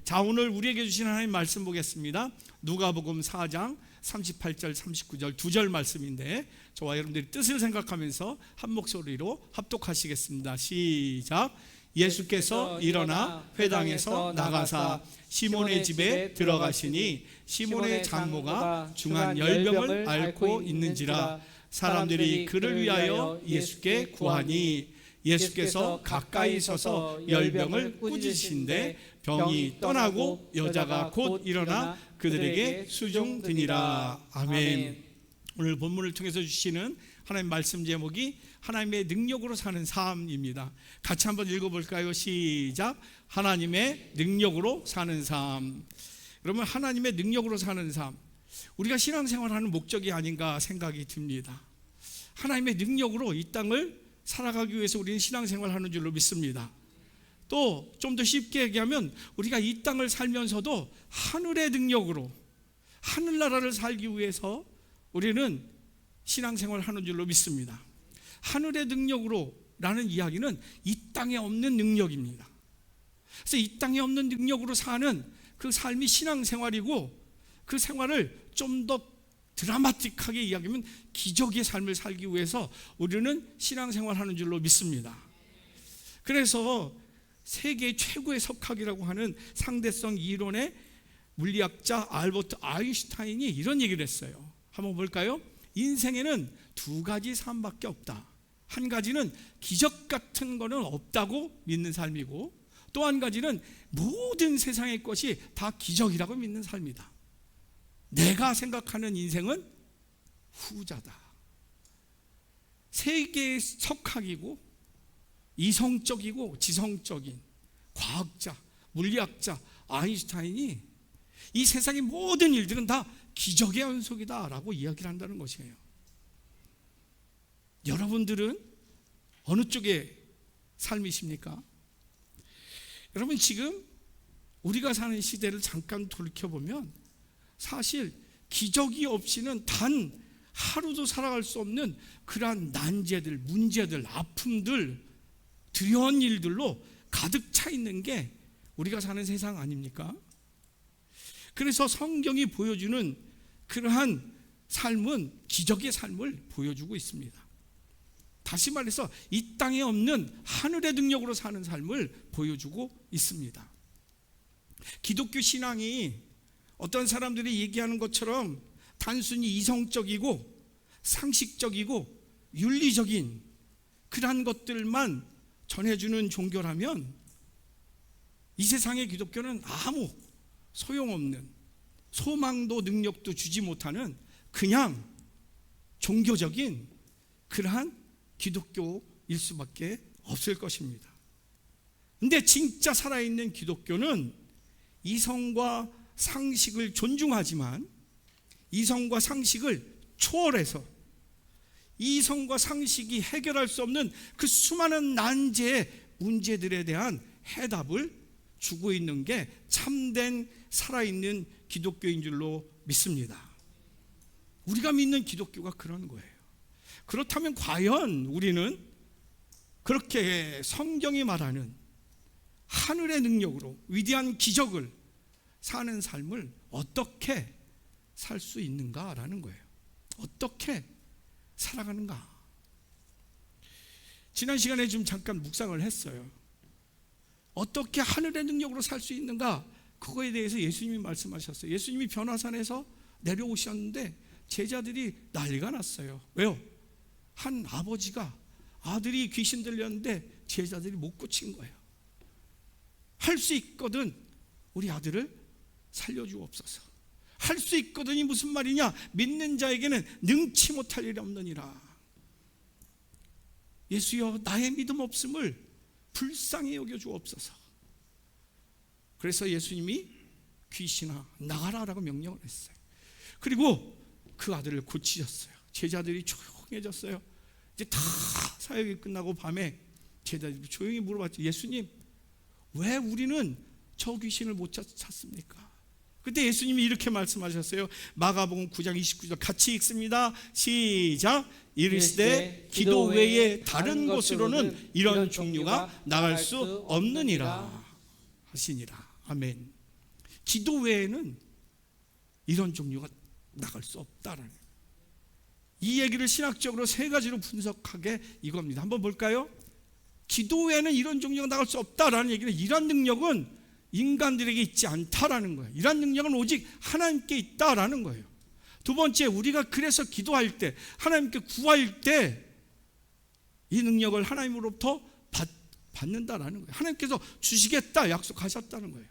자, 오늘 우리에게 주신 하나님 말씀 보겠습니다. 누가복음 4장 38절 39절 두 절 말씀인데 저와 여러분들이 뜻을 생각하면서 한 목소리로 합독하시겠습니다. 시작. 예수께서 일어나 회당에서 나가사 시몬의 집에 들어가시니 시몬의 장모가 중한 열병을 앓고 있는지라. 사람들이 그를 위하여 예수께 구하니 예수께서 가까이 서서 열병을 꾸짖으신데 병이 떠나고 여자가 곧 일어나 그들에게 수종드니라. 아멘. 오늘 본문을 통해서 주시는 하나님 말씀 제목이 하나님의 능력으로 사는 삶입니다. 같이 한번 읽어볼까요? 시작. 하나님의 능력으로 사는 삶. 여러분, 하나님의 능력으로 사는 삶, 우리가 신앙생활하는 목적이 아닌가 생각이 듭니다. 하나님의 능력으로 이 땅을 살아가기 위해서 우리는 신앙생활하는 줄로 믿습니다. 또 좀 더 쉽게 얘기하면 우리가 이 땅을 살면서도 하늘의 능력으로 하늘나라를 살기 위해서 우리는 신앙생활하는 줄로 믿습니다. 하늘의 능력으로 라는 이야기는 이 땅에 없는 능력입니다. 그래서 이 땅에 없는 능력으로 사는 그 삶이 신앙생활이고, 그 생활을 좀 더 드라마틱하게 이야기하면 기적의 삶을 살기 위해서 우리는 신앙생활하는 줄로 믿습니다. 그래서 세계 최고의 석학이라고 하는 상대성 이론의 물리학자 알버트 아인슈타인이 이런 얘기를 했어요. 한번 볼까요? 인생에는 두 가지 삶밖에 없다. 한 가지는 기적 같은 거는 없다고 믿는 삶이고, 또 한 가지는 모든 세상의 것이 다 기적이라고 믿는 삶이다. 내가 생각하는 인생은 후자다. 세계의 석학이고 이성적이고 지성적인 과학자, 물리학자 아인슈타인이 이 세상의 모든 일들은 다 기적의 연속이다 라고 이야기를 한다는 것이에요. 여러분들은 어느 쪽의 삶이십니까? 여러분, 지금 우리가 사는 시대를 잠깐 돌이켜보면 사실 기적이 없이는 단 하루도 살아갈 수 없는 그러한 난제들, 문제들, 아픔들, 두려운 일들로 가득 차 있는 게 우리가 사는 세상 아닙니까? 그래서 성경이 보여주는 그러한 삶은 기적의 삶을 보여주고 있습니다. 다시 말해서 이 땅에 없는 하늘의 능력으로 사는 삶을 보여주고 있습니다. 기독교 신앙이 어떤 사람들이 얘기하는 것처럼 단순히 이성적이고 상식적이고 윤리적인 그러한 것들만 전해주는 종교라면 이 세상의 기독교는 아무 소용없는, 소망도 능력도 주지 못하는 그냥 종교적인 그러한 기독교일 수밖에 없을 것입니다. 근데 진짜 살아있는 기독교는 이성과 상식을 존중하지만 이성과 상식을 초월해서 이성과 상식이 해결할 수 없는 그 수많은 난제의 문제들에 대한 해답을 주고 있는 게 참된 살아있는 기독교인 줄로 믿습니다. 우리가 믿는 기독교가 그런 거예요. 그렇다면 과연 우리는 그렇게 성경이 말하는 하늘의 능력으로 위대한 기적을 사는 삶을 어떻게 살 수 있는가라는 거예요. 어떻게 살아가는가? 지난 시간에 좀 잠깐 묵상을 했어요. 어떻게 하늘의 능력으로 살 수 있는가? 그거에 대해서 예수님이 말씀하셨어요. 예수님이 변화산에서 내려오셨는데 제자들이 난리가 났어요. 왜요? 한 아버지가 아들이 귀신 들렸는데 제자들이 못 고친 거예요. 할 수 있거든 우리 아들을 살려주옵소서. 할 수 있거든이 무슨 말이냐? 믿는 자에게는 능치 못할 일이 없느니라. 예수여, 나의 믿음 없음을 불쌍히 여겨주옵소서. 그래서 예수님이 귀신아 나가라라고 명령을 했어요. 그리고 그 아들을 고치셨어요. 제자들이 조용해졌어요. 이제 다 사역이 끝나고 밤에 제자들이 조용히 물어봤죠. 예수님, 왜 우리는 저 귀신을 못 찾습니까? 그때 예수님이 이렇게 말씀하셨어요. 마가복음 9장 29절 같이 읽습니다. 시작. 이르시되 기도 외에 다른 곳으로는 이런 종류가 나갈 수 없느니라 하시니라. 아멘. 기도 외에는 이런 종류가 나갈 수 없다라는, 이 얘기를 신학적으로 세 가지로 분석하게 이겁니다. 한번 볼까요? 기도 외에는 이런 종류가 나갈 수 없다라는 얘기는, 이런 능력은 인간들에게 있지 않다라는 거예요. 이런 능력은 오직 하나님께 있다라는 거예요. 두 번째, 우리가 그래서 기도할 때, 하나님께 구할 때 이 능력을 하나님으로부터 받는다라는 거예요. 하나님께서 주시겠다 약속하셨다는 거예요.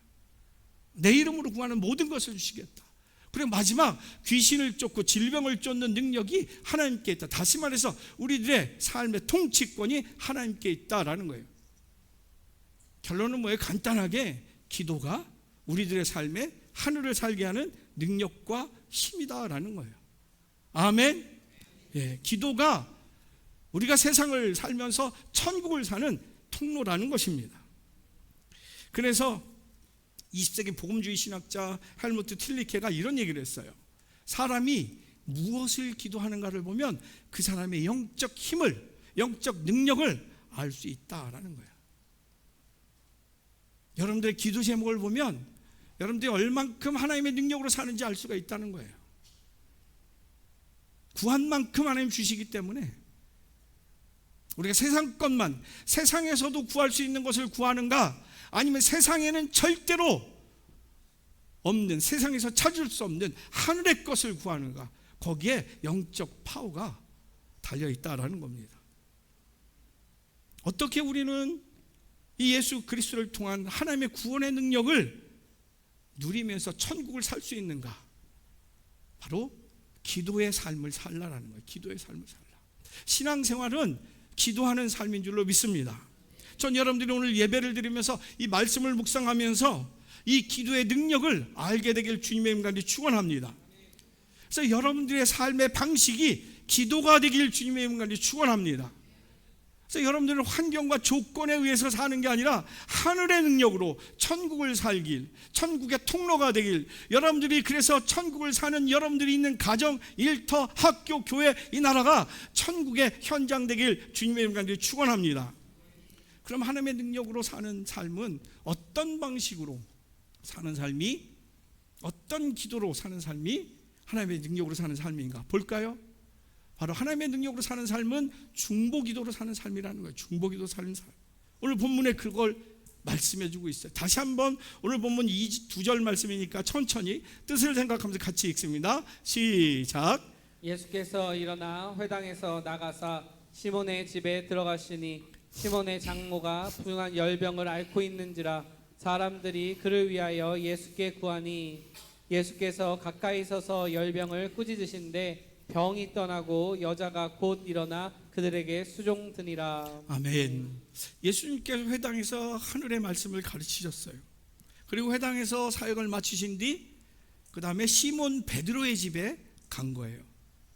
내 이름으로 구하는 모든 것을 주시겠다. 그리고 마지막, 귀신을 쫓고 질병을 쫓는 능력이 하나님께 있다. 다시 말해서 우리들의 삶의 통치권이 하나님께 있다라는 거예요. 결론은 뭐예요? 간단하게 기도가 우리들의 삶에 하늘을 살게 하는 능력과 힘이다라는 거예요. 아멘. 예, 기도가 우리가 세상을 살면서 천국을 사는 통로라는 것입니다. 그래서 20세기 복음주의 신학자 헬무트 틸리케가 이런 얘기를 했어요. 사람이 무엇을 기도하는가를 보면 그 사람의 영적 힘을, 영적 능력을 알 수 있다라는 거예요. 여러분들의 기도 제목을 보면 여러분들이 얼만큼 하나님의 능력으로 사는지 알 수가 있다는 거예요. 구한 만큼 하나님 주시기 때문에 우리가 세상 것만, 세상에서도 구할 수 있는 것을 구하는가, 아니면 세상에는 절대로 없는, 세상에서 찾을 수 없는 하늘의 것을 구하는가, 거기에 영적 파워가 달려있다라는 겁니다. 어떻게 우리는 이 예수 그리스도를 통한 하나님의 구원의 능력을 누리면서 천국을 살 수 있는가? 바로 기도의 삶을 살라라는 거예요. 기도의 삶을 살라. 신앙생활은 기도하는 삶인 줄로 믿습니다. 전 여러분들이 오늘 예배를 드리면서 이 말씀을 묵상하면서 이 기도의 능력을 알게 되길 주님의 이름으로 축원합니다. 그래서 여러분들의 삶의 방식이 기도가 되길 주님의 이름으로 축원합니다. 그래서 여러분들은 환경과 조건에 의해서 사는 게 아니라 하늘의 능력으로 천국을 살길, 천국의 통로가 되길, 여러분들이 그래서 천국을 사는 여러분들이 있는 가정, 일터, 학교, 교회, 이 나라가 천국의 현장 되길 주님의 이름으로 축원합니다. 그럼 하나님의 능력으로 사는 삶은 어떤 방식으로 사는 삶이, 어떤 기도로 사는 삶이 하나님의 능력으로 사는 삶인가 볼까요? 바로 하나님의 능력으로 사는 삶은 중보기도로 사는 삶이라는 거예요. 중보기도 사는 삶. 오늘 본문에 그걸 말씀해 주고 있어요. 다시 한번 오늘 본문 2절 말씀이니까 천천히 뜻을 생각하면서 같이 읽습니다. 시작. 예수께서 일어나 회당에서 나가사 시몬의 집에 들어가시니 시몬의 장모가 부유한 열병을 앓고 있는지라 사람들이 그를 위하여 예수께 구하니 예수께서 가까이 서서 열병을 꾸짖으신데 병이 떠나고 여자가 곧 일어나 그들에게 수종드니라. 아멘. 예수님께서 회당에서 하늘의 말씀을 가르치셨어요. 그리고 회당에서 사역을 마치신 뒤 그 다음에 시몬 베드로의 집에 간 거예요.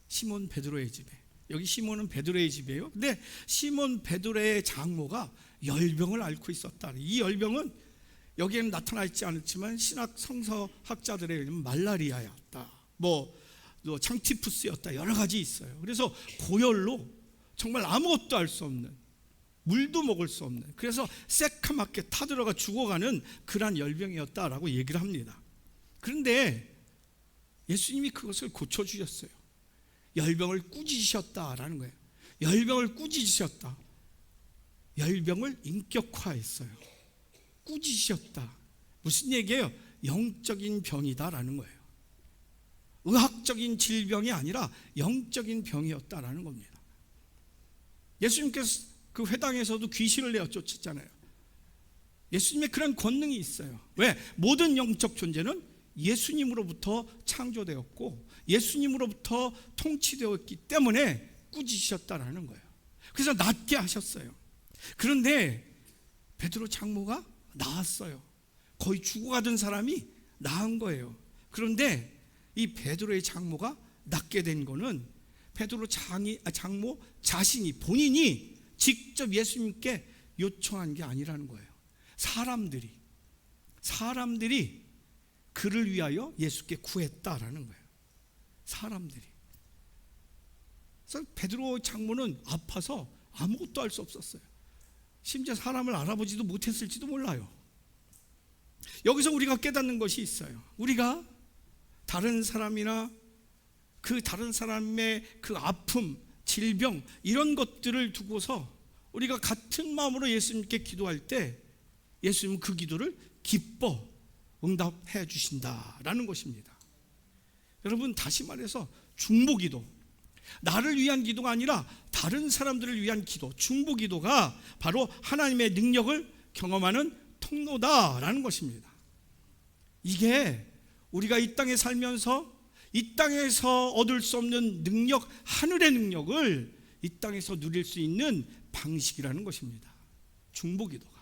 시몬 베드로의 집에. 여기 시몬은 베드로의 집이에요. 근데 시몬 베드로의 장모가 열병을 앓고 있었다. 이 열병은 여기에는 나타나 있지 않았지만 신학 성서학자들에 의하면 말라리아였다, 또 창티푸스였다, 여러 가지 있어요. 그래서 고열로 정말 아무것도 할 수 없는, 물도 먹을 수 없는, 그래서 새카맣게 타들어가 죽어가는 그러한 열병이었다라고 얘기를 합니다. 그런데 예수님이 그것을 고쳐주셨어요. 열병을 꾸짖으셨다라는 거예요. 열병을 꾸짖으셨다. 열병을 인격화했어요. 꾸짖으셨다. 무슨 얘기예요? 영적인 병이다라는 거예요. 의학적인 질병이 아니라 영적인 병이었다라는 겁니다. 예수님께서 그 회당에서도 귀신을 내어 쫓았잖아요. 예수님의 그런 권능이 있어요. 왜? 모든 영적 존재는 예수님으로부터 창조되었고 예수님으로부터 통치되었기 때문에 꾸짖으셨다라는 거예요. 그래서 낫게 하셨어요. 그런데 베드로 장모가 나았어요. 거의 죽어가던 사람이 나은 거예요. 그런데 이 베드로의 장모가 낫게 된 거는 베드로 장모 자신이, 본인이 직접 예수님께 요청한 게 아니라는 거예요. 사람들이 그를 위하여 예수께 구했다라는 거예요. 사람들이. 그래서 베드로 장모는 아파서 아무것도 할 수 없었어요. 심지어 사람을 알아보지도 못했을지도 몰라요. 여기서 우리가 깨닫는 것이 있어요. 우리가 다른 사람이나 그 다른 사람의 그 아픔, 질병 이런 것들을 두고서 우리가 같은 마음으로 예수님께 기도할 때 예수님은 그 기도를 기뻐 응답해 주신다라는 것입니다. 여러분, 다시 말해서 중보기도, 나를 위한 기도가 아니라 다른 사람들을 위한 기도, 중보기도가 바로 하나님의 능력을 경험하는 통로다라는 것입니다. 이게 우리가 이 땅에 살면서 이 땅에서 얻을 수 없는 능력, 하늘의 능력을 이 땅에서 누릴 수 있는 방식이라는 것입니다. 중보기도가.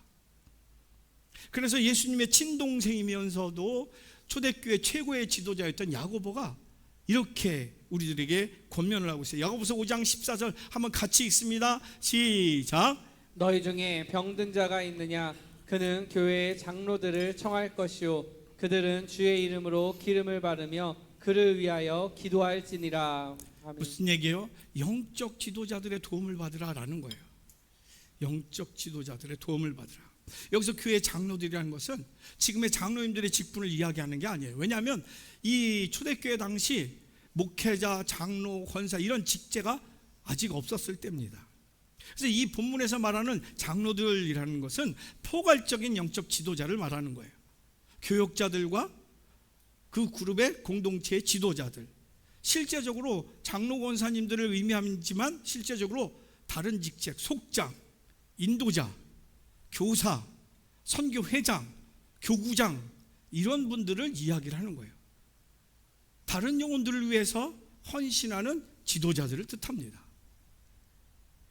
그래서 예수님의 친동생이면서도 초대교회 최고의 지도자였던 야고보가 이렇게 우리들에게 권면을 하고 있어요. 야고보서 5장 14절 한번 같이 읽습니다. 시작. 너희 중에 병든 자가 있느냐? 그는 교회의 장로들을 청할 것이요 그들은 주의 이름으로 기름을 바르며 그를 위하여 기도할지니라. 아멘. 무슨 얘기예요? 영적 지도자들의 도움을 받으라라는 거예요. 영적 지도자들의 도움을 받으라. 여기서 교회 장로들이라는 것은 지금의 장로님들의 직분을 이야기하는 게 아니에요. 왜냐하면 이 초대교회 당시 목회자, 장로, 권사 이런 직제가 아직 없었을 때입니다. 그래서 이 본문에서 말하는 장로들이라는 것은 포괄적인 영적 지도자를 말하는 거예요. 교역자들과 그 그룹의 공동체의 지도자들, 실제적으로 장로 권사님들을 의미하지만 실제적으로 다른 직책, 속장, 인도자, 교사, 선교회장, 교구장 이런 분들을 이야기를 하는 거예요. 다른 영혼들을 위해서 헌신하는 지도자들을 뜻합니다.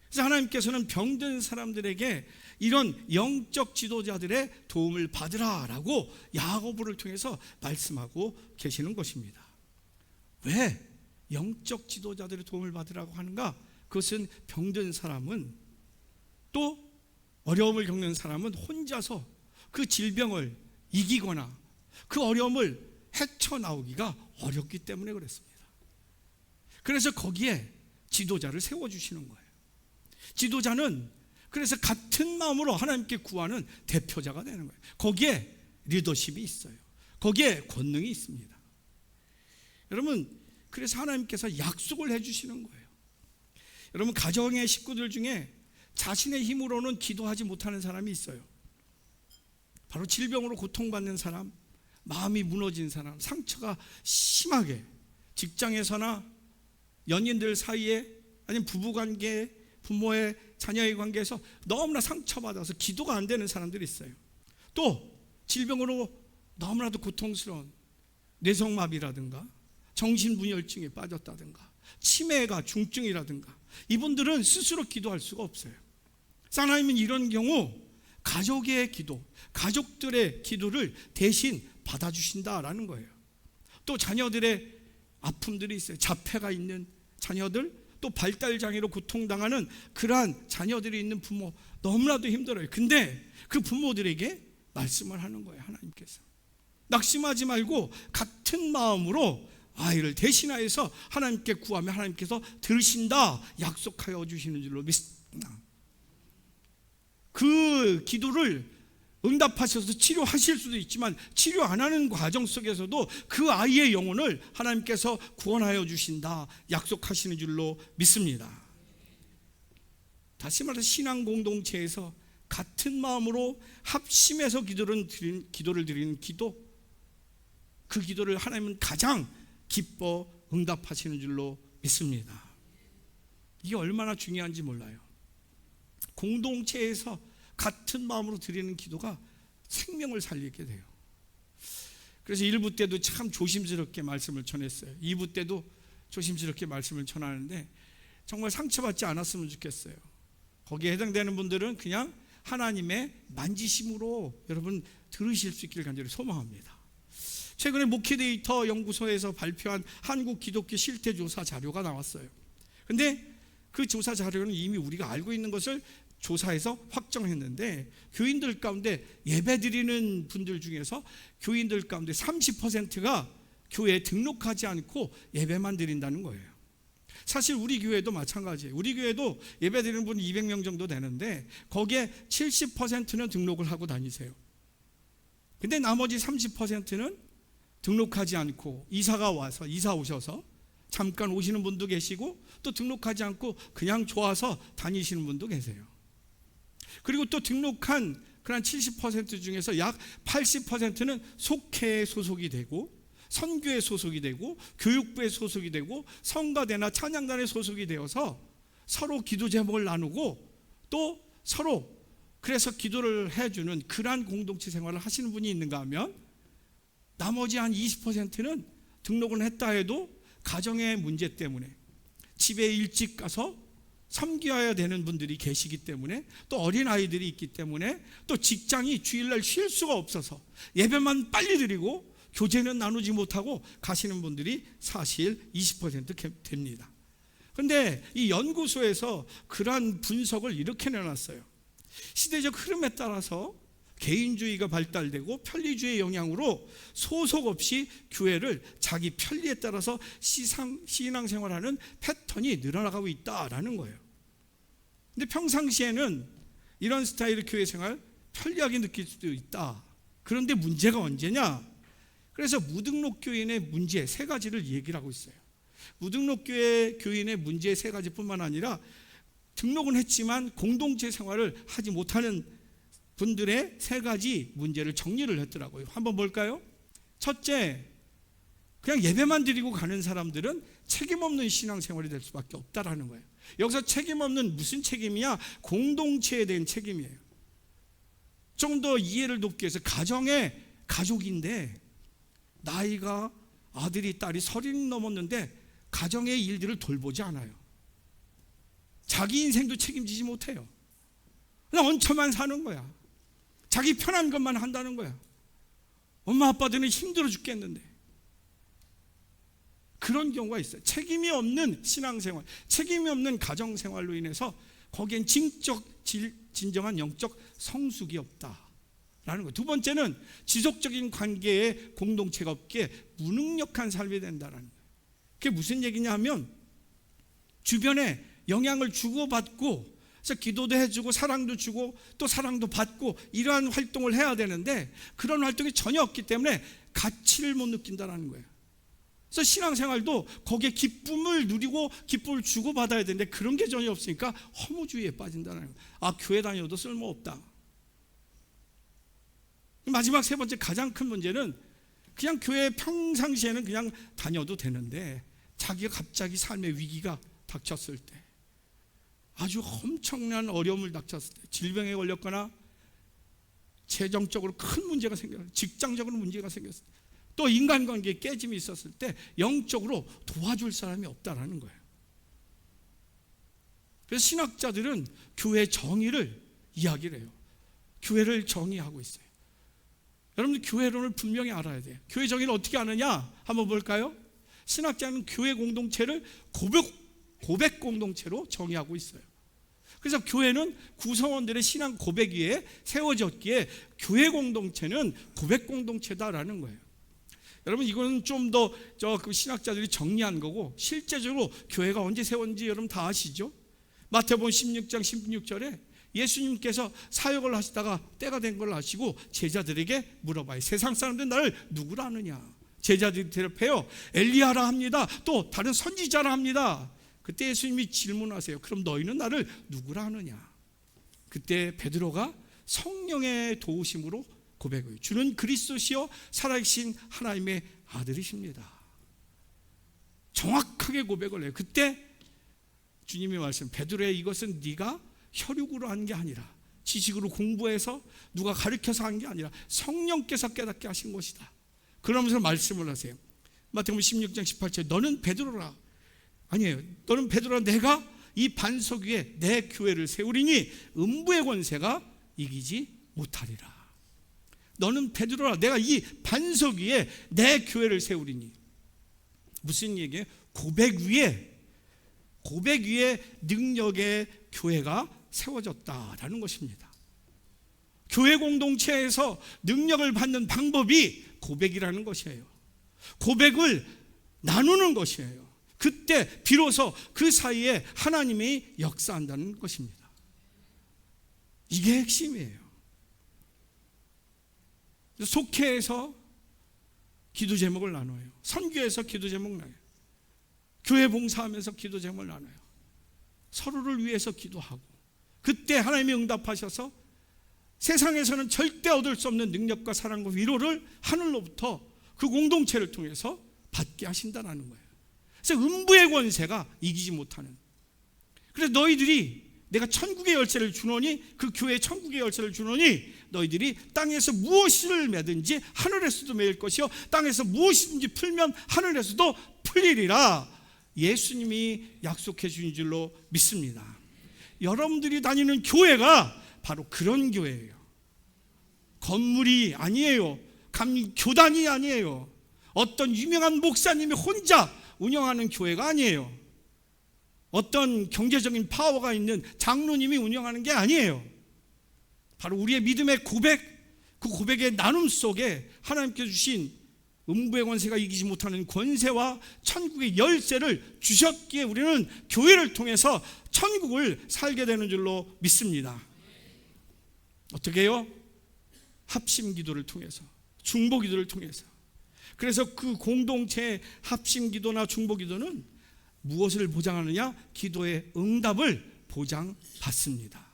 그래서 하나님께서는 병든 사람들에게 이런 영적 지도자들의 도움을 받으라라고 야고보를 통해서 말씀하고 계시는 것입니다. 왜 영적 지도자들의 도움을 받으라고 하는가? 그것은 병든 사람은, 또 어려움을 겪는 사람은 혼자서 그 질병을 이기거나 그 어려움을 헤쳐나오기가 어렵기 때문에 그랬습니다. 그래서 거기에 지도자를 세워주시는 거예요. 지도자는 그래서 같은 마음으로 하나님께 구하는 대표자가 되는 거예요. 거기에 리더십이 있어요. 거기에 권능이 있습니다. 여러분, 그래서 하나님께서 약속을 해주시는 거예요. 여러분, 가정의 식구들 중에 자신의 힘으로는 기도하지 못하는 사람이 있어요. 바로 질병으로 고통받는 사람, 마음이 무너진 사람, 상처가 심하게 직장에서나 연인들 사이에 아니면 부부관계, 부모의 자녀의 관계에서 너무나 상처받아서 기도가 안 되는 사람들이 있어요. 또 질병으로 너무나도 고통스러운 뇌성마비라든가 정신분열증에 빠졌다든가 치매가 중증이라든가 이분들은 스스로 기도할 수가 없어요. 하나님은 이런 경우 가족의 기도, 가족들의 기도를 대신 받아주신다라는 거예요. 또 자녀들의 아픔들이 있어요. 자폐가 있는 자녀들, 또 발달장애로 고통당하는 그러한 자녀들이 있는 부모 너무나도 힘들어요. 근데 그 부모들에게 말씀을 하는 거예요. 하나님께서 낙심하지 말고 같은 마음으로 아이를 대신하여서 하나님께 구하면 하나님께서 들으신다 약속하여 주시는 줄로 믿습니다. 그 기도를 응답하셔서 치료하실 수도 있지만 치료 안 하는 과정 속에서도 그 아이의 영혼을 하나님께서 구원하여 주신다 약속하시는 줄로 믿습니다. 다시 말해서 신앙 공동체에서 같은 마음으로 합심해서 기도를 드리는 기도, 그 기도를 하나님은 가장 기뻐 응답하시는 줄로 믿습니다. 이게 얼마나 중요한지 몰라요. 공동체에서 같은 마음으로 드리는 기도가 생명을 살리게 돼요. 그래서 1부 때도 참 조심스럽게 말씀을 전했어요. 2부 때도 조심스럽게 말씀을 전하는데 정말 상처받지 않았으면 좋겠어요. 거기에 해당되는 분들은 그냥 하나님의 만지심으로 여러분 들으실 수 있기를 간절히 소망합니다. 최근에 목회데이터 연구소에서 발표한 한국 기독교 실태조사 자료가 나왔어요. 근데 그 조사 자료는 이미 우리가 알고 있는 것을 조사해서 확정했는데 교인들 가운데 예배드리는 분들 중에서 교인들 가운데 30%가 교회에 등록하지 않고 예배만 드린다는 거예요. 사실 우리 교회도 마찬가지예요. 우리 교회도 예배드리는 분 200명 정도 되는데 거기에 70%는 등록을 하고 다니세요. 근데 나머지 30%는 등록하지 않고 이사 오셔서 잠깐 오시는 분도 계시고, 또 등록하지 않고 그냥 좋아서 다니시는 분도 계세요. 그리고 또 등록한 그런 70% 중에서 약 80%는 속회에 소속이 되고, 선교에 소속이 되고, 교육부에 소속이 되고, 성가대나 찬양단에 소속이 되어서 서로 기도 제목을 나누고, 또 서로 그래서 기도를 해주는 그러한 공동체 생활을 하시는 분이 있는가 하면, 나머지 한 20%는 등록을 했다 해도 가정의 문제 때문에 집에 일찍 가서 섬겨야 되는 분들이 계시기 때문에, 또 어린아이들이 있기 때문에, 또 직장이 주일날 쉴 수가 없어서 예배만 빨리 드리고 교제는 나누지 못하고 가시는 분들이 사실 20% 됩니다. 그런데 이 연구소에서 그러한 분석을 이렇게 내놨어요. 시대적 흐름에 따라서 개인주의가 발달되고 편리주의의 영향으로 소속 없이 교회를 자기 편리에 따라서 신앙생활하는 패턴이 늘어나가고 있다라는 거예요. 근데 평상시에는 이런 스타일의 교회 생활 편리하게 느낄 수도 있다. 그런데 문제가 언제냐? 그래서 무등록 교인의 문제 3가지를 얘기를 하고 있어요. 무등록 교인의 문제 3가지뿐만 아니라 등록은 했지만 공동체 생활을 하지 못하는 분들의 3가지 문제를 정리를 했더라고요. 한번 볼까요? 첫째, 그냥 예배만 드리고 가는 사람들은 책임 없는 신앙생활이 될 수밖에 없다라는 거예요. 여기서 책임 없는 무슨 책임이야? 공동체에 대한 책임이에요. 좀 더 이해를 돕기 위해서 가족인데 나이가 아들이 딸이 30이 넘었는데 가정의 일들을 돌보지 않아요. 자기 인생도 책임지지 못해요. 그냥 얹혀만 사는 거야. 자기 편한 것만 한다는 거야. 엄마 아빠들은 힘들어 죽겠는데. 그런 경우가 있어요. 책임이 없는 신앙생활, 책임이 없는 가정생활로 인해서 거기엔 진정한 영적 성숙이 없다라는 거예요. 두 번째는 지속적인 관계에 공동체가 없기에 무능력한 삶이 된다는 거예요. 그게 무슨 얘기냐 하면, 주변에 영향을 주고받고, 그래서 기도도 해주고 사랑도 주고 또 사랑도 받고 이러한 활동을 해야 되는데 그런 활동이 전혀 없기 때문에 가치를 못 느낀다는 거예요. 그래서 신앙생활도 거기에 기쁨을 누리고 기쁨을 주고받아야 되는데 그런 게 전혀 없으니까 허무주의에 빠진다는 거예요. 아, 교회 다녀도 쓸모없다. 마지막 3번째 가장 큰 문제는, 그냥 교회 평상시에는 그냥 다녀도 되는데 자기가 갑자기 삶의 위기가 닥쳤을 때, 아주 엄청난 어려움을 닥쳤을 때, 질병에 걸렸거나 재정적으로 큰 문제가 생겼을 때, 직장적으로 문제가 생겼을 때, 또 인간관계에 깨짐이 있었을 때 영적으로 도와줄 사람이 없다라는 거예요. 그래서 신학자들은 교회 정의를 이야기를 해요. 교회를 정의하고 있어요. 여러분들 교회론을 분명히 알아야 돼요. 교회 정의를 어떻게 아느냐? 한번 볼까요? 신학자는 교회 공동체를 고백 공동체로 정의하고 있어요. 그래서 교회는 구성원들의 신앙 고백 위에 세워졌기에 교회 공동체는 고백 공동체다라는 거예요. 여러분, 이거는 좀 더 그 신학자들이 정리한 거고, 실제적으로 교회가 언제 세웠는지 여러분 다 아시죠? 마태복음 16장 16절에 예수님께서 사역을 하시다가 때가 된 걸 아시고 제자들에게 물어봐요. 세상 사람들은 나를 누구라 하느냐? 제자들이 대답해요. 엘리야라 합니다. 또 다른 선지자라 합니다. 그때 예수님이 질문하세요. 그럼 너희는 나를 누구라 하느냐? 그때 베드로가 성령의 도우심으로 고백해요. 주는 그리스도시요 살아계신 하나님의 아들이십니다. 정확하게 고백을 해요. 그때 주님이 말씀, 베드로야, 이것은 네가 혈육으로 한 게 아니라, 지식으로 공부해서 누가 가르쳐서 한 게 아니라 성령께서 깨닫게 하신 것이다. 그러면서 말씀을 하세요. 마태복음 16장 18절, 너는 베드로라. 아니에요. 너는 베드로라. 내가 이 반석 위에 내 교회를 세우리니 음부의 권세가 이기지 못하리라. 너는 베드로라. 내가 이 반석 위에 내 교회를 세우리니. 무슨 얘기예요? 고백 위에 능력의 교회가 세워졌다라는 것입니다. 교회 공동체에서 능력을 받는 방법이 고백이라는 것이에요. 고백을 나누는 것이에요. 그때 비로소 그 사이에 하나님이 역사한다는 것입니다. 이게 핵심이에요. 속회에서 기도 제목을 나눠요. 선교에서 기도 제목 나눠요. 교회 봉사하면서 기도 제목을 나눠요. 서로를 위해서 기도하고, 그때 하나님이 응답하셔서 세상에서는 절대 얻을 수 없는 능력과 사랑과 위로를 하늘로부터 그 공동체를 통해서 받게 하신다는 거예요. 그래서 음부의 권세가 이기지 못하는, 그래서 너희들이 내가 천국의 열쇠를 주노니, 그 교회에 천국의 열쇠를 주노니 너희들이 땅에서 무엇을 매든지 하늘에서도 매일 것이요 땅에서 무엇이든지 풀면 하늘에서도 풀리리라 예수님이 약속해 주신 줄로 믿습니다. 여러분들이 다니는 교회가 바로 그런 교회예요. 건물이 아니에요. 교단이 아니에요. 어떤 유명한 목사님이 혼자 운영하는 교회가 아니에요. 어떤 경제적인 파워가 있는 장로님이 운영하는 게 아니에요. 바로 우리의 믿음의 고백, 그 고백의 나눔 속에 하나님께서 주신 음부의 권세가 이기지 못하는 권세와 천국의 열쇠를 주셨기에 우리는 교회를 통해서 천국을 살게 되는 줄로 믿습니다. 어떻게 해요? 합심 기도를 통해서, 중보 기도를 통해서. 그래서 그 공동체의 합심 기도나 중보 기도는 무엇을 보장하느냐? 기도의 응답을 보장받습니다.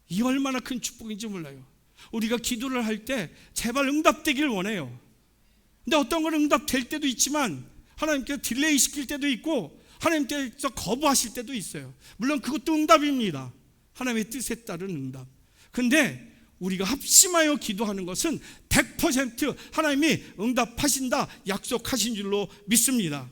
이 얼마나 큰 축복인지 몰라요. 우리가 기도를 할 때 제발 응답되길 원해요. 근데 어떤 건 응답될 때도 있지만 하나님께서 딜레이 시킬 때도 있고 하나님께서 거부하실 때도 있어요. 물론 그것도 응답입니다. 하나님의 뜻에 따른 응답. 근데 우리가 합심하여 기도하는 것은 100% 하나님이 응답하신다 약속하신 줄로 믿습니다.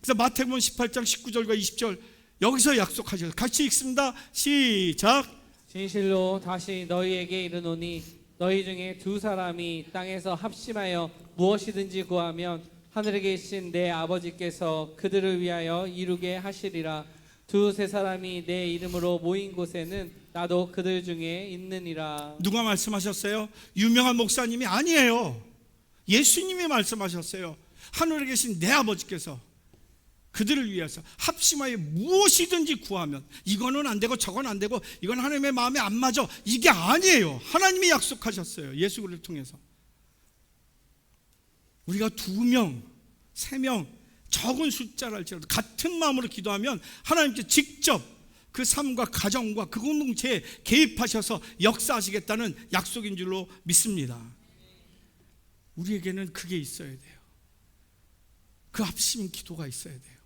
그래서 마태복음 18장 19절과 20절 여기서 약속하셔서 같이 읽습니다. 시작. 진실로 다시 너희에게 이르노니 너희 중에 두 사람이 땅에서 합심하여 무엇이든지 구하면 하늘에 계신 내 아버지께서 그들을 위하여 이루게 하시리라. 두세 사람이 내 이름으로 모인 곳에는 나도 그들 중에 있느니라. 누가 말씀하셨어요? 유명한 목사님이 아니에요. 예수님이 말씀하셨어요. 하늘에 계신 내 아버지께서 그들을 위해서 합심하여 무엇이든지 구하면, 이거는 안 되고 저건 안 되고 이건 하나님의 마음에 안 맞아, 이게 아니에요. 하나님이 약속하셨어요. 예수를 통해서. 우리가 2명, 3명 적은 숫자를 할지라도 같은 마음으로 기도하면 하나님께 직접 그 삶과 가정과 그 공동체에 개입하셔서 역사하시겠다는 약속인 줄로 믿습니다. 우리에게는 그게 있어야 돼요. 그 합심 기도가 있어야 돼요.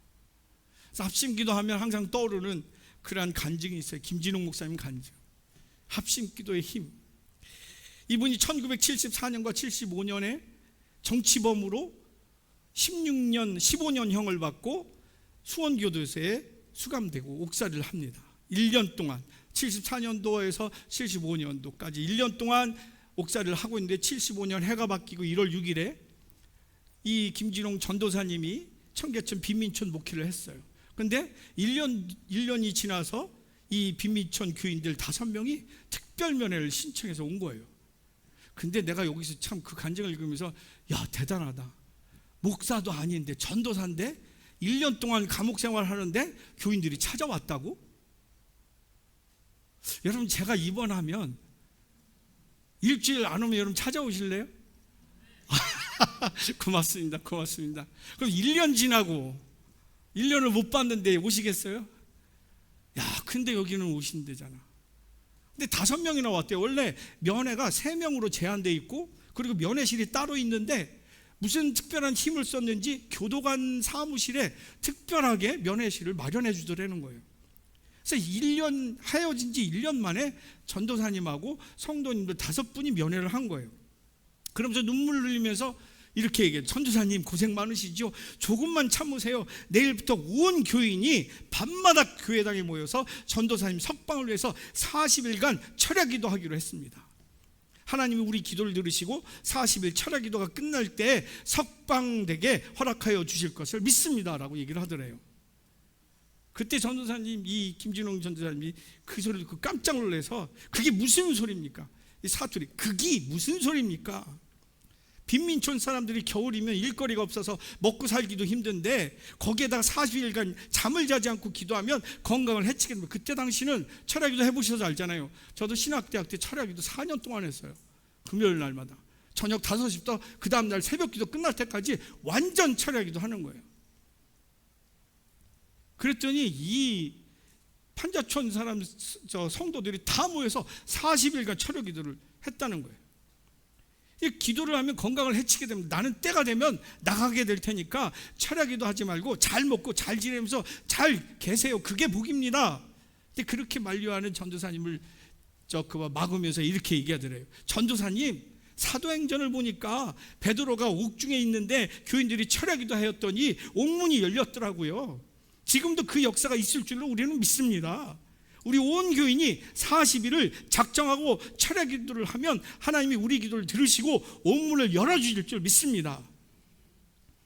그래서 합심 기도하면 항상 떠오르는 그러한 간증이 있어요. 김진웅 목사님 간증. 합심 기도의 힘. 이분이 1974년과 75년에 정치범으로 16년, 15년형을 받고 수원교도소에 수감되고 옥살이를 합니다. 1년 동안 74년도에서 75년도까지 1년 동안 옥살이를 하고 있는데 75년 해가 바뀌고 1월 6일에 이 김진홍 전도사님이 청계천 빈민촌 목회를 했어요. 그런데 1년이 지나서 이 빈민촌 교인들 5명이 특별면회를 신청해서 온 거예요. 근데 내가 여기서 참 그 간증을 읽으면서 야, 대단하다. 목사도 아닌데 전도사인데 1년 동안 감옥 생활하는데 교인들이 찾아왔다고? 여러분, 제가 입원하면 일주일 안 오면 여러분 찾아오실래요? 고맙습니다. 고맙습니다. 그럼 1년 지나고 1년을 못 봤는데 오시겠어요? 야, 근데 여기는 오신대잖아. 근데 5명이나 왔대요. 원래 면회가 3명으로 제한돼 있고 그리고 면회실이 따로 있는데 무슨 특별한 힘을 썼는지 교도관 사무실에 특별하게 면회실을 마련해 주더라는 거예요. 그래서 1년 헤어진 지 1년 만에 전도사님하고 성도님들 5분이 면회를 한 거예요. 그러면서 눈물 흘리면서 이렇게 얘기해요. 전도사님 고생 많으시죠? 조금만 참으세요. 내일부터 온 교인이 밤마다 교회당에 모여서 전도사님 석방을 위해서 40일간 철야 기도하기로 했습니다. 하나님이 우리 기도를 들으시고 40일 철야 기도가 끝날 때 석방되게 허락하여 주실 것을 믿습니다라고 얘기를 하더래요. 그때 전도사님, 이 김진홍 전도사님이 그 소리를 듣고 깜짝 놀라서 그게 무슨 소리입니까? 이 사투리, 그게 무슨 소리입니까? 빈민촌 사람들이 겨울이면 일거리가 없어서 먹고 살기도 힘든데 거기에다가 40일간 잠을 자지 않고 기도하면 건강을 해치게 됩니다. 그때 당시는 철야기도 해보셔서 알잖아요. 저도 신학대학 때 철야기도 4년 동안 했어요. 금요일 날마다 저녁 5시부터 그 다음날 새벽 기도 끝날 때까지 완전 철야 기도 하는 거예요. 그랬더니 이 판자촌 사람 성도들이 다 모여서 40일간 철야 기도를 했다는 거예요. 이 기도를 하면 건강을 해치게 됩니다. 나는 때가 되면 나가게 될 테니까 철야 기도하지 말고 잘 먹고 잘 지내면서 잘 계세요. 그게 복입니다. 근데 그렇게 만류하는 전도사님을 막으면서 이렇게 얘기하더래요. 전도사님, 사도행전을 보니까 베드로가 옥중에 있는데 교인들이 철야 기도하였더니 옥문이 열렸더라고요. 지금도 그 역사가 있을 줄로 우리는 믿습니다. 우리 온 교인이 40일을 작정하고 철야 기도를 하면 하나님이 우리 기도를 들으시고 옥문을 열어주실 줄 믿습니다.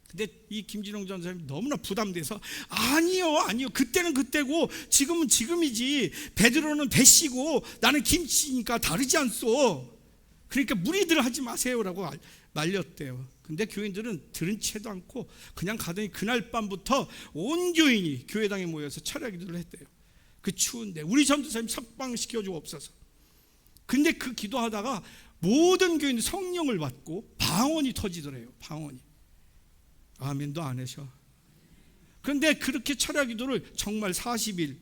근데 이 김진홍 전사님이 너무나 부담돼서 아니요 그때는 그때고 지금은 지금이지, 베드로는 배씨고 나는 김씨니까 다르지 않소. 그러니까 무리들 하지 마세요라고 말렸대요. 근데 교인들은 들은 채도 않고 그냥 가더니 그날 밤부터 온 교인이 교회당에 모여서 철야 기도를 했대요. 그 추운데 우리 전도사님 석방시켜 주옵소서. 근데 그 기도하다가 모든 교인이 성령을 받고 방언이 터지더래요. 방언이. 아멘도 안 하셔. 그런데 그렇게 철야 기도를 정말 40일,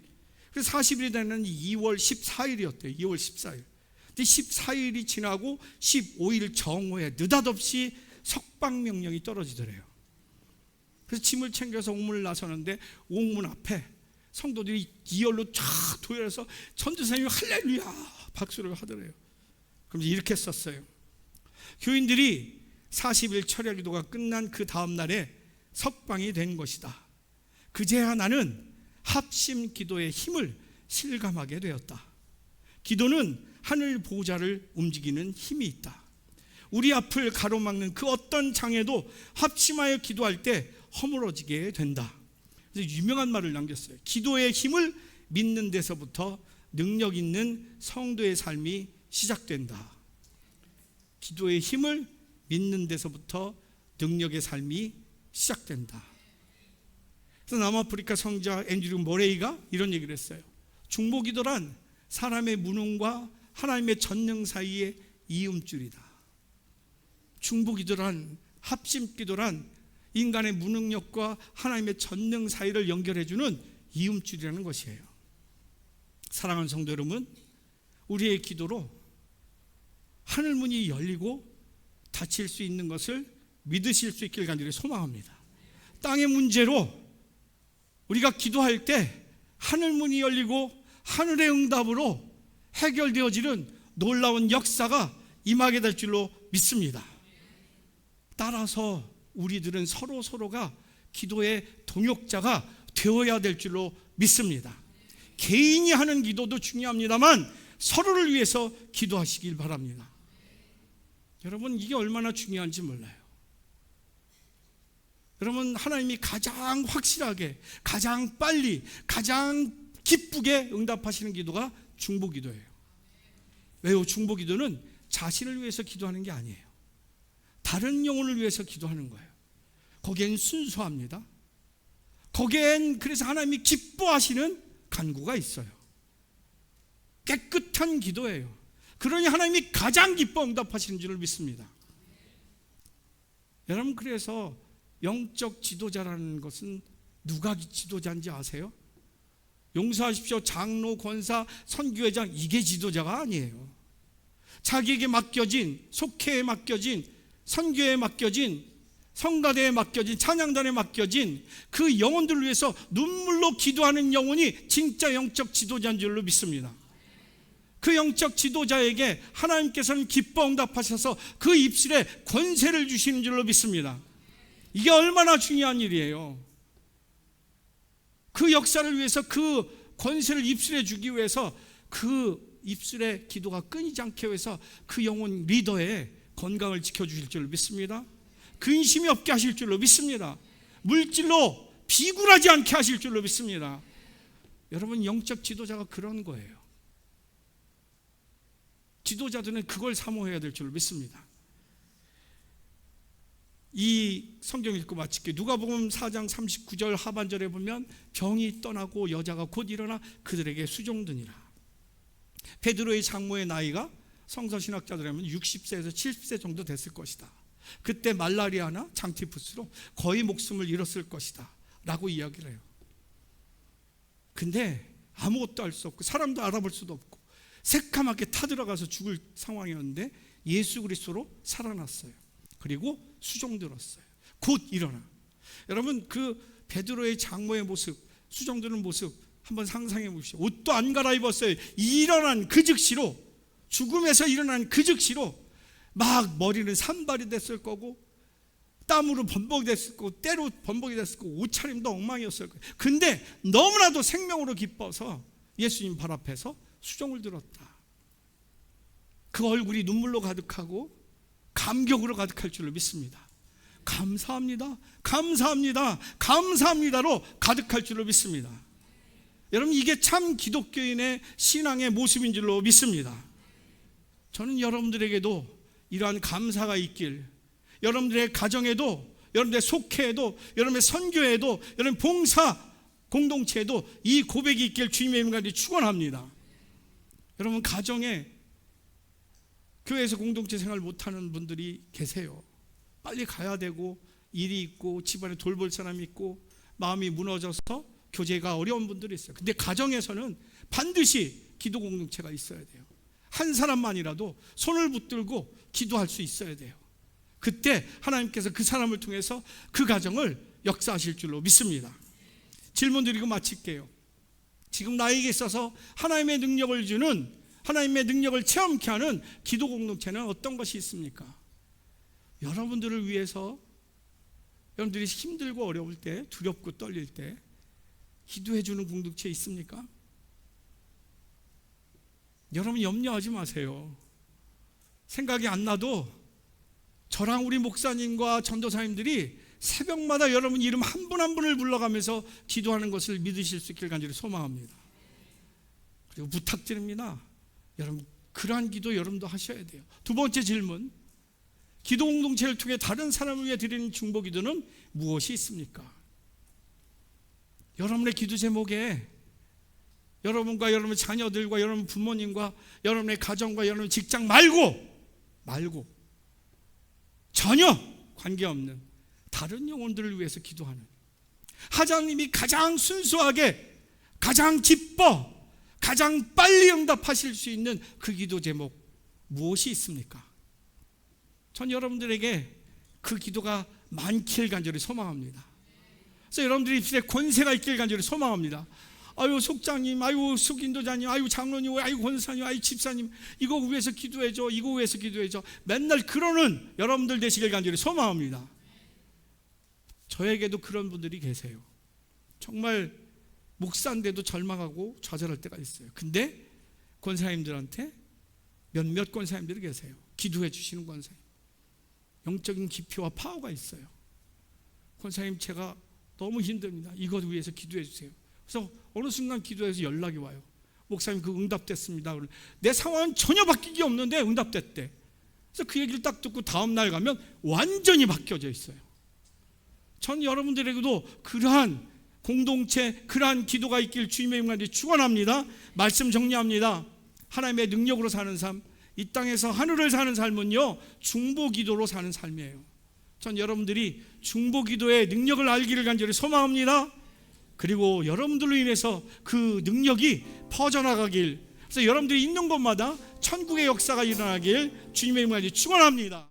그래서 40일이 되는 2월 14일이었대요. 2월 14일. 근데 14일이 지나고 15일 정오에 느닷없이 석방명령이 떨어지더래요. 그래서 짐을 챙겨서 옥문을 나서는데 옥문 앞에 성도들이 이열로 쫙 도열해서 전도사님이 할렐루야 박수를 하더래요. 그럼 이렇게 썼어요. 교인들이 40일 철야 기도가 끝난 그 다음 날에 석방이 된 것이다. 그제야 나는 합심 기도의 힘을 실감하게 되었다. 기도는 하늘 보좌를 움직이는 힘이 있다. 우리 앞을 가로막는 그 어떤 장애도 합심하여 기도할 때 허물어지게 된다. 그래서 유명한 말을 남겼어요. 기도의 힘을 믿는 데서부터 능력 있는 성도의 삶이 시작된다. 기도의 힘을 믿는 데서부터 능력의 삶이 시작된다. 그래서 남아프리카 성자 앤드류 모레이가 이런 얘기를 했어요. 중보기도란 사람의 무능과 하나님의 전능 사이의 이음줄이다. 중보기도란, 합심기도란 인간의 무능력과 하나님의 전능 사이를 연결해주는 이음줄이라는 것이에요. 사랑하는 성도 여러분, 우리의 기도로 하늘문이 열리고 닫힐 수 있는 것을 믿으실 수 있길 간절히 소망합니다. 땅의 문제로 우리가 기도할 때 하늘문이 열리고 하늘의 응답으로 해결되어지는 놀라운 역사가 임하게 될 줄로 믿습니다. 따라서 우리들은 서로가 기도의 동역자가 되어야 될 줄로 믿습니다. 개인이 하는 기도도 중요합니다만 서로를 위해서 기도하시길 바랍니다. 여러분, 이게 얼마나 중요한지 몰라요. 여러분, 하나님이 가장 확실하게, 가장 빨리, 가장 기쁘게 응답하시는 기도가 중보기도예요. 왜요? 중보기도는 자신을 위해서 기도하는 게 아니에요. 다른 영혼을 위해서 기도하는 거예요. 거기엔 순수합니다. 거기엔 그래서 하나님이 기뻐하시는 간구가 있어요. 깨끗한 기도예요. 그러니 하나님이 가장 기뻐 응답하시는 줄을 믿습니다. 여러분, 그래서 영적 지도자라는 것은 누가 지도자인지 아세요? 용서하십시오. 장로, 권사, 선교회장, 이게 지도자가 아니에요. 자기에게 맡겨진, 속회에 맡겨진, 선교에 맡겨진, 성가대에 맡겨진, 찬양단에 맡겨진 그 영혼들을 위해서 눈물로 기도하는 영혼이 진짜 영적 지도자인 줄로 믿습니다. 그 영적 지도자에게 하나님께서는 기뻐 응답하셔서 그 입술에 권세를 주시는 줄로 믿습니다. 이게 얼마나 중요한 일이에요. 그 역사를 위해서 그 권세를 입술에 주기 위해서 그 입술의 기도가 끊이지 않게 위해서 그 영혼 리더의 건강을 지켜주실 줄로 믿습니다. 근심이 없게 하실 줄로 믿습니다. 물질로 비굴하지 않게 하실 줄로 믿습니다. 여러분, 영적 지도자가 그런 거예요. 지도자들은 그걸 사모해야 될 줄로 믿습니다. 이 성경 읽고 마칠게요. 누가복음 4장 39절 하반절에 보면 병이 떠나고 여자가 곧 일어나 그들에게 수종드니라. 베드로의 장모의 나이가 성서신학자들이라면 60세에서 70세 정도 됐을 것이다. 그때 말라리아나 장티푸스로 거의 목숨을 잃었을 것이다 라고 이야기를 해요. 근데 아무것도 할 수 없고 사람도 알아볼 수도 없고 새카맣게 타들어가서 죽을 상황이었는데 예수 그리스도로 살아났어요. 그리고 수종 들었어요. 곧 일어나. 여러분, 그 베드로의 장모의 모습, 수종 드는 모습 한번 상상해 보십시오. 옷도 안 갈아입었어요. 일어난 그 즉시로, 죽음에서 일어난 그 즉시로 막 머리는 산발이 됐을 거고 땀으로 범벅이 됐을 거고 때로 범벅이 됐을 거고 옷차림도 엉망이었을 거예요. 근데 너무나도 생명으로 기뻐서 예수님 발 앞에서 수종을 들었다. 그 얼굴이 눈물로 가득하고 감격으로 가득할 줄로 믿습니다. 감사합니다, 감사합니다, 감사합니다로 가득할 줄로 믿습니다. 여러분, 이게 참 기독교인의 신앙의 모습인 줄로 믿습니다. 저는 여러분들에게도 이러한 감사가 있길, 여러분들의 가정에도, 여러분들의 속회에도, 여러분의 선교에도, 여러분 봉사 공동체에도 이 고백이 있길 주님의 이름으로 축원합니다. 여러분, 가정에 교회에서 공동체 생활 못하는 분들이 계세요. 빨리 가야 되고 일이 있고 집안에 돌볼 사람이 있고 마음이 무너져서 교제가 어려운 분들이 있어요. 근데 가정에서는 반드시 기도 공동체가 있어야 돼요. 한 사람만이라도 손을 붙들고 기도할 수 있어야 돼요. 그때 하나님께서 그 사람을 통해서 그 가정을 역사하실 줄로 믿습니다. 질문 드리고 마칠게요. 지금 나에게 있어서 하나님의 능력을 주는, 하나님의 능력을 체험케 하는 기도 공동체는 어떤 것이 있습니까? 여러분들을 위해서, 여러분들이 힘들고 어려울 때, 두렵고 떨릴 때 기도해 주는 공동체 있습니까? 여러분, 염려하지 마세요. 생각이 안 나도 저랑 우리 목사님과 전도사님들이 새벽마다 여러분 이름 한 분 한 분을 불러가면서 기도하는 것을 믿으실 수 있길 간절히 소망합니다. 그리고 부탁드립니다. 여러분, 그러한 기도 여러분도 하셔야 돼요. 두 번째 질문, 기도 공동체를 통해 다른 사람을 위해 드리는 중보 기도는 무엇이 있습니까? 여러분의 기도 제목에 여러분과 여러분의 자녀들과 여러분 부모님과 여러분의 가정과 여러분 직장 말고 전혀 관계없는 다른 영혼들을 위해서 기도하는, 하나님이 가장 순수하게, 가장 기뻐, 가장 빨리 응답하실 수 있는 그 기도 제목 무엇이 있습니까? 전 여러분들에게 그 기도가 많길 간절히 소망합니다. 그래서 여러분들이 입술에 권세가 있길 간절히 소망합니다. 아유 속장님, 아유 숙인도자님, 아유 장로님, 아유 권사님, 아유 집사님, 이거 위해서 기도해줘, 이거 위해서 기도해줘, 맨날 그러는 여러분들 되시길 간절히 소망합니다. 저에게도 그런 분들이 계세요. 정말 목사인데도 절망하고 좌절할 때가 있어요. 근데 권사님들한테 몇몇 권사님들이 계세요. 기도해 주시는 권사님, 영적인 깊이와 파워가 있어요. 권사님, 제가 너무 힘듭니다. 이것 위해서 기도해 주세요. 그래서 어느 순간 기도해서 연락이 와요. 목사님, 그 응답됐습니다. 내 상황은 전혀 바뀐 게 없는데 응답됐대. 그래서 그 얘기를 딱 듣고 다음 날 가면 완전히 바뀌어져 있어요. 전 여러분들에게도 그러한 공동체, 그러한 기도가 있길 주님의 이름으로 축원합니다. 말씀 정리합니다. 하나님의 능력으로 사는 삶, 이 땅에서 하늘을 사는 삶은요, 중보 기도로 사는 삶이에요. 전 여러분들이 중보 기도의 능력을 알기를 간절히 소망합니다. 그리고 여러분들로 인해서 그 능력이 퍼져나가길, 그래서 여러분들이 있는 곳마다 천국의 역사가 일어나길 주님의 이름으로 축원합니다.